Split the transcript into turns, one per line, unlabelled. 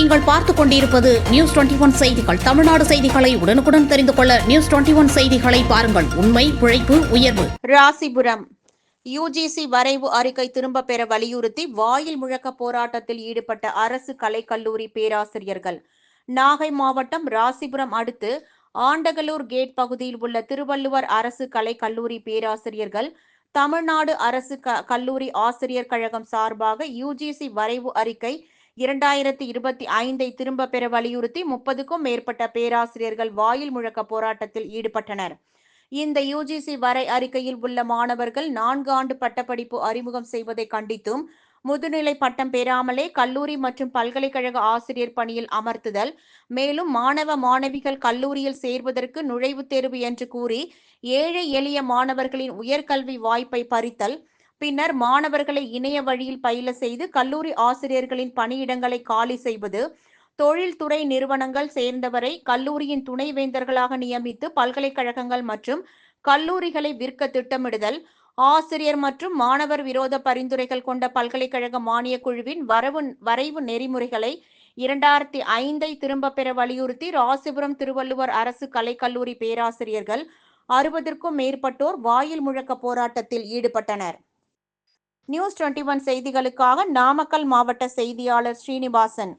நீங்கள் பார்த்துக் கொண்டிருப்பது நியூஸ் 21 செய்திகள். தமிழ்நாடு செய்திகளை உடனுக்குடன் தெரிந்து கொள்ள நியூஸ் 21 செய்திகளை பாருங்கள். உண்மை, உழைப்பு, உயர்வு.
ராசிபுரம் யுஜிசி வரைவு அறிக்கை திரும்ப பெற வலியுறுத்தி வாயில் முழக்க போராட்டத்தில் ஈடுபட்ட அரசு கலைக்கல்லூரி பேராசிரியர்கள். நாகை மாவட்டம் ராசிபுரம் அடுத்து ஆண்டகலூர் கேட் பகுதியில் உள்ள திருவள்ளுவர் அரசு கலைக்கல்லூரி பேராசிரியர்கள் தமிழ்நாடு அரசு கல்லூரி ஆசிரியர் கழகம் சார்பாக யுஜிசி வரைவு அறிக்கை 2025 திரும்ப பெற வலியுறுத்தி 30க்கும் மேற்பட்ட பேராசிரியர்கள் வாயில் முழக்க போராட்டத்தில் ஈடுபட்டனர். இந்த யுஜிசி வரை அறிக்கையில் உள்ள மாணவர்கள் 4 ஆண்டு பட்டப்படிப்பு அறிமுகம் செய்வதை கண்டித்தும், முதுநிலை பட்டம் பெறாமலே கல்லூரி மற்றும் பல்கலைக்கழக ஆசிரியர் பணியில் அமர்த்துதல், மேலும் மாணவ மாணவிகள் கல்லூரியில் சேர்வதற்கு நுழைவுத் தேர்வு என்று கூறி ஏழை எளிய மாணவர்களின் உயர்கல்வி வாய்ப்பை பறித்தல், பின்னர் மாணவர்களை இணைய வழியில் பயில செய்து கல்லூரி ஆசிரியர்களின் பணியிடங்களை காலி செய்வது, தொழில்துறை நிறுவனங்கள் சேர்ந்தவரை கல்லூரியின் துணைவேந்தர்களாக நியமித்து பல்கலைக்கழகங்கள் மற்றும் கல்லூரிகளை விற்க திட்டமிடுதல், ஆசிரியர் மற்றும் மாணவர் விரோத பரிந்துரைகள் கொண்ட பல்கலைக்கழக மானியக் குழுவின் வரைவு நெறிமுறைகளை 2005 திரும்ப பெற வலியுறுத்தி ராசிபுரம் திருவள்ளுவர் அரசு கலைக்கல்லூரி பேராசிரியர்கள் 60க்கும் மேற்பட்டோர் வாயில் முழக்க போராட்டத்தில் ஈடுபட்டனர். நியூஸ் 21 செய்திகளுக்காக நாமக்கல் மாவட்ட செய்தியாளர் ஸ்ரீனிவாசன்.